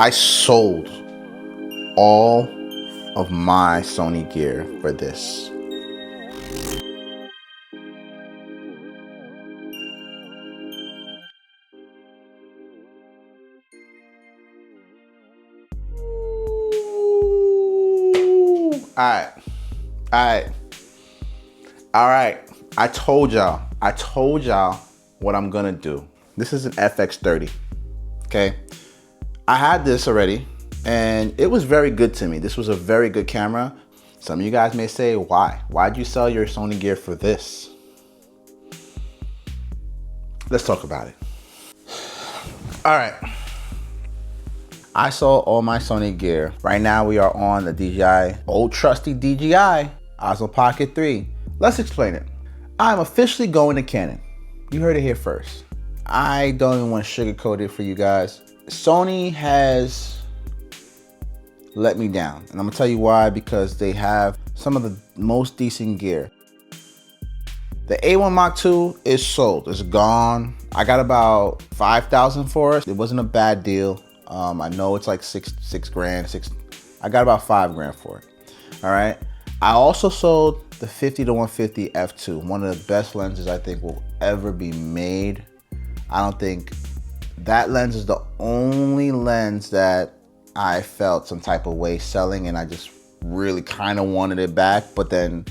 I sold all of my Sony gear for this. Alright. I told y'all what I'm gonna do. This is an FX30. Okay. I had this already and it was very good to me. This was a very good camera. Some of you guys may say, why? Why'd you sell your Sony gear for this? Let's talk about it. All right. I sold all my Sony gear. Right now we are on the DJI, old trusty DJI Osmo Pocket 3. Let's explain it. I'm officially going to Canon. You heard it here first. I don't even want to sugarcoat it for you guys. Sony has let me down. And I'm gonna tell you why, because they have some of the most decent gear. The A1 Mark II is sold, it's gone. I got about 5,000 for it. It wasn't a bad deal. I know it's like six grand. I got about 5 grand for it. All right. I also sold the 50-150 f2, one of the best lenses I think will ever be made. I don't think that lens is the only lens that I felt some type of way selling, and I just really kind of wanted it back, but then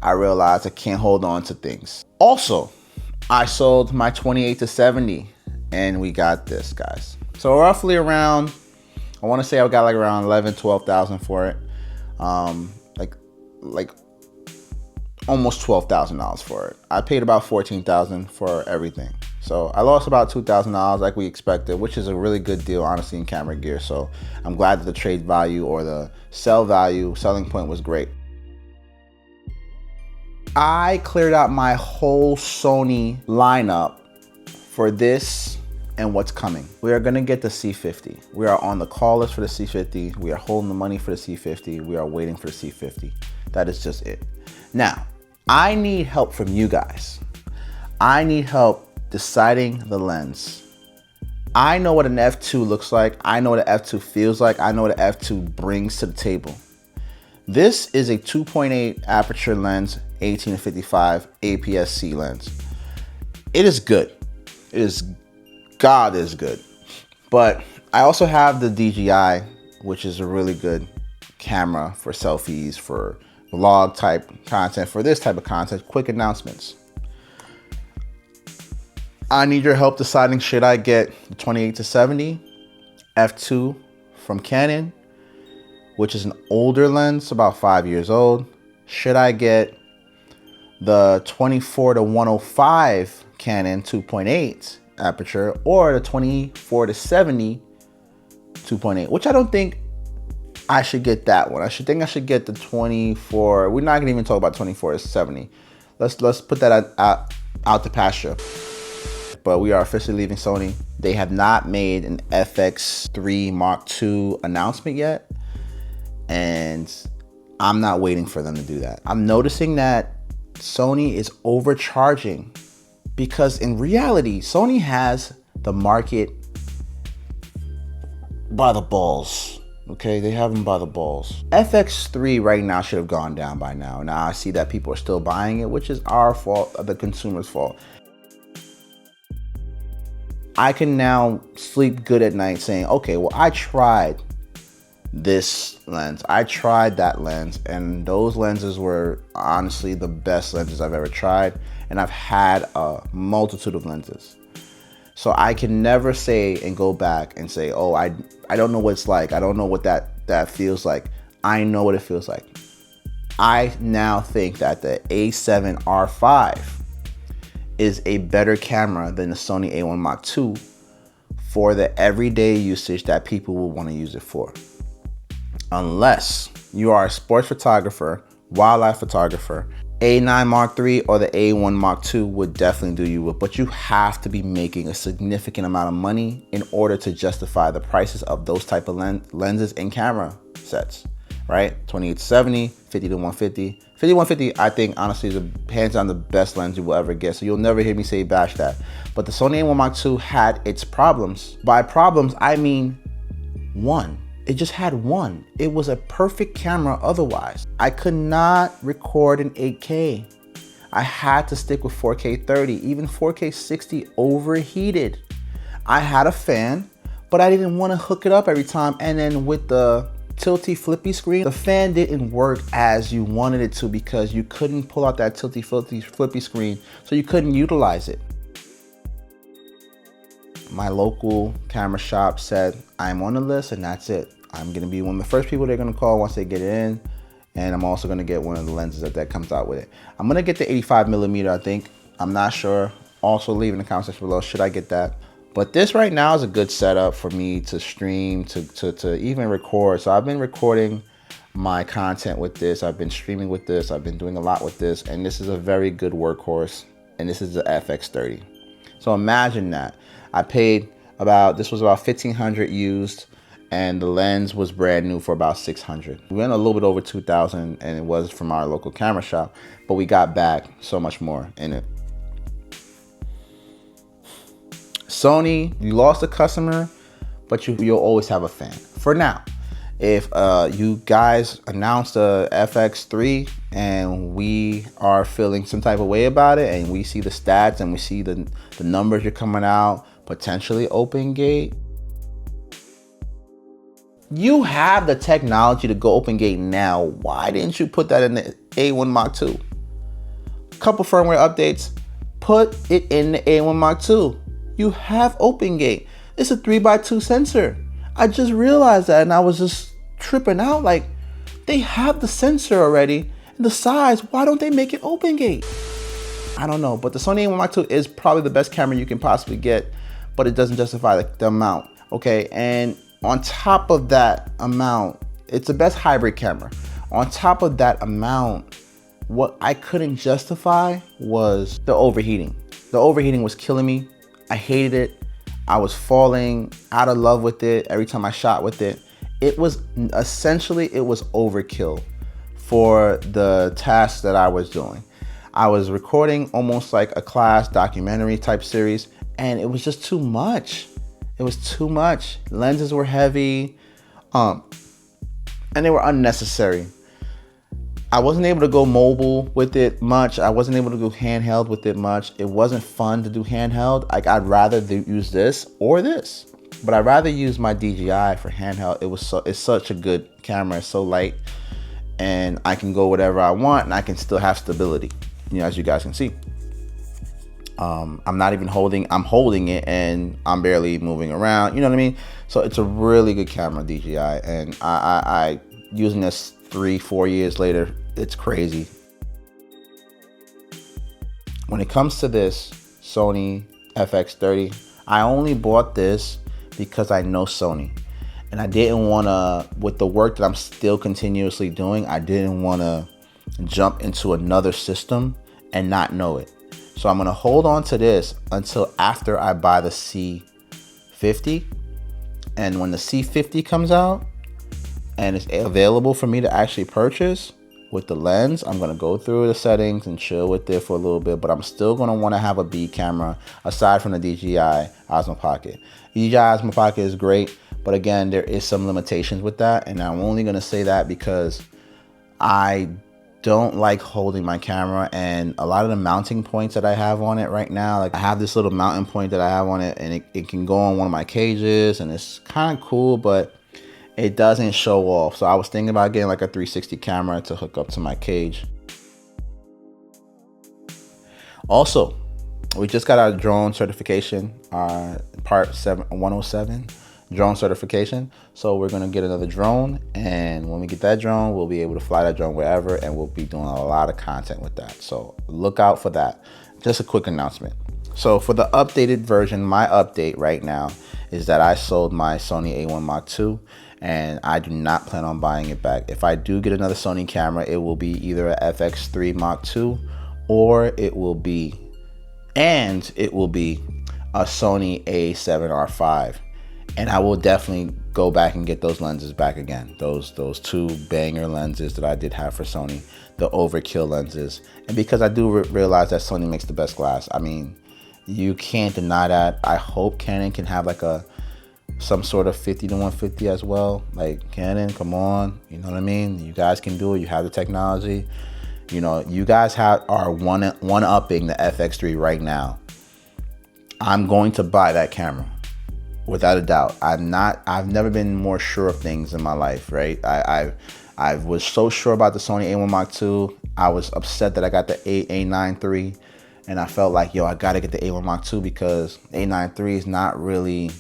I realized I can't hold on to things. Also, I sold my 28-70 and we got this, guys. So roughly around, I want to say I got like around 11,000-12,000 for it. Like almost $12,000 for it. I paid about $14,000 for everything. So I lost about $2,000 like we expected, which is a really good deal, honestly, in camera gear. So I'm glad that the trade value or the selling point was great. I cleared out my whole Sony lineup for this and what's coming. We are gonna get the C50. We are on the call list for the C50. We are holding the money for the C50. We are waiting for the C50. That is just it. Now, I need help from you guys. I need help deciding the lens. I know what an f2 looks like. I know what an f2 feels like. I know what an f2 brings to the table. This is a 2.8 aperture lens, 18-55 APS-C lens. It is good. It is God is good. But I also have the DJI, which is a really good camera for selfies, for vlog type content, for this type of content, quick announcements. I need your help deciding, should I get the 28-70 f2 from Canon, which is an older lens, about 5 years old? Should I get the 24-105 Canon 2.8 aperture, or the 24-70 2.8, which I don't think I should get that one. I should get the 24. We're not gonna even talk about 24-70. Let's put that out to pasture. But we are officially leaving Sony. They have not made an FX3 Mark II announcement yet, and I'm not waiting for them to do that. I'm noticing that Sony is overcharging, because in reality, Sony has the market by the balls. Okay, they have them by the balls. FX3 right now should have gone down by now. Now I see that people are still buying it, which is our fault, the consumer's fault. I can now sleep good at night saying, okay, well, I tried this lens, I tried that lens, and those lenses were honestly the best lenses I've ever tried, and I've had a multitude of lenses. So I can never say and go back and say, oh, I don't know what it's like, I don't know what that feels like. I know what it feels like. I now think that the A7R5 is a better camera than the Sony A1 Mark II for the everyday usage that people will want to use it for. Unless you are a sports photographer, wildlife photographer, A9 Mark III or the A1 Mark II would definitely do you with, but you have to be making a significant amount of money in order to justify the prices of those type of lenses and camera sets, right? 28-70, 50-150. 50-150, I think, honestly, is hands down the best lens you will ever get. So you'll never hear me say bash that. But the Sony A1 Mark II had its problems. By problems, I mean one. It just had one. It was a perfect camera otherwise. I could not record in 8K. I had to stick with 4K 30. Even 4K 60 overheated. I had a fan, but I didn't want to hook it up every time. And then with the tilty flippy screen, the fan didn't work as you wanted it to because you couldn't pull out that tilty flippy screen, so you couldn't utilize it. My local camera shop said, I'm on the list and that's it. I'm gonna be one of the first people they're gonna call once they get it in. And I'm also gonna get one of the lenses that comes out with it. I'm gonna get the 85mm, I think. I'm not sure. Also leave in the comment section below, should I get that? But this right now is a good setup for me to stream, to even record. So I've been recording my content with this. I've been streaming with this. I've been doing a lot with this. And this is a very good workhorse. And this is the FX30. So imagine that. I paid this was about $1,500 used. And the lens was brand new for about $600. We went a little bit over $2,000 and it was from our local camera shop, but we got back so much more in it. Sony, you lost a customer, but you'll always have a fan. For now, if you guys announce the FX3 and we are feeling some type of way about it and we see the stats and we see the numbers you're coming out, potentially open gate, you have the technology to go open gate now. Why didn't you put that in the A1 Mark II? Couple firmware updates, put it in the A1 Mark II. You have open gate. It's a 3x2 sensor. I just realized that and I was just tripping out. Like, they have the sensor already and the size. Why don't they make it open gate? I don't know, but the Sony A1 Mark II is probably the best camera you can possibly get, but it doesn't justify the amount, okay? And on top of that amount, it's the best hybrid camera. On top of that amount, what I couldn't justify was the overheating. The overheating was killing me. I hated it. I was falling out of love with it every time I shot with it. It was essentially, it was overkill for the task that I was doing. I was recording almost like a class documentary type series, and it was just too much. It was too much. Lenses were heavy, and they were unnecessary. I wasn't able to go mobile with it much. I wasn't able to go handheld with it much. It wasn't fun to do handheld. Like, I'd rather use this or this, but I'd rather use my DJI for handheld. It's such a good camera. It's so light, and I can go whatever I want, and I can still have stability. You know, as you guys can see. I'm not even I'm holding it and I'm barely moving around, you know what I mean? So it's a really good camera, DJI, and I using this 3-4 years later, it's crazy. When it comes to this Sony FX30, I only bought this because I know Sony, and I didn't want to, with the work that I'm still continuously doing, I didn't want to jump into another system and not know it. So I'm gonna hold on to this until after I buy the C50. And when the C50 comes out and it's available for me to actually purchase with the lens, I'm gonna go through the settings and chill with it for a little bit, but I'm still gonna wanna have a B camera aside from the DJI Osmo Pocket. DJI Osmo Pocket is great, but again, there is some limitations with that. And I'm only gonna say that because I don't like holding my camera, and a lot of the mounting points that I have on it right now, like I have this little mounting point that I have on it, and it can go on one of my cages, and it's kind of cool, but it doesn't show off. So I was thinking about getting like a 360 camera to hook up to my cage. Also, we just got our drone certification, part 107 drone certification. So we're gonna get another drone, and when we get that drone, we'll be able to fly that drone wherever, and we'll be doing a lot of content with that. So look out for that. Just a quick announcement. So for the updated version, my update right now is that I sold my Sony A1 Mark II, and I do not plan on buying it back. If I do get another Sony camera, it will be either a FX3 Mark II, or it will be a Sony A7R5. And I will definitely go back and get those lenses back again. Those two banger lenses that I did have for Sony, the overkill lenses. And because I do realize that Sony makes the best glass. I mean, you can't deny that. I hope Canon can have like a some sort of 50 to 150 as well. Like Canon, come on, you know what I mean? You guys can do it. You have the technology. You know, you guys are one-upping the FX3 right now. I'm going to buy that camera without a doubt. I've never been more sure of things in my life, right? I was so sure about the Sony A1 Mark II. I was upset that I got the A9 III, and I felt like, yo, I gotta get the A1 Mark II because A9 III is not really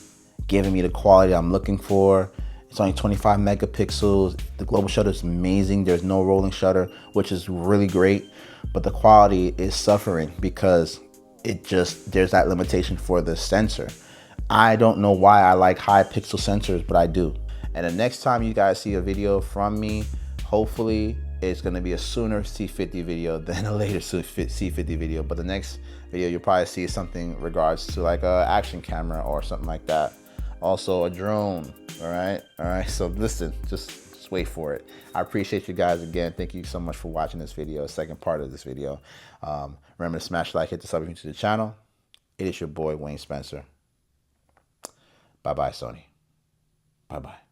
giving me the quality I'm looking for. It's only 25 megapixels. The global shutter is amazing. There's no rolling shutter, which is really great, but the quality is suffering because there's that limitation for the sensor. I don't know why I like high pixel sensors, but I do. And the next time you guys see a video from me, hopefully it's gonna be a sooner C50 video than a later C50 video. But the next video you'll probably see something in regards to like a action camera or something like that. Also a drone, all right? So listen, just wait for it. I appreciate you guys again. Thank you so much for watching this video, second part of this video. Remember to smash like, hit the sub to the channel. It is your boy, Wayne Spencer. Bye-bye, Sony. Bye-bye.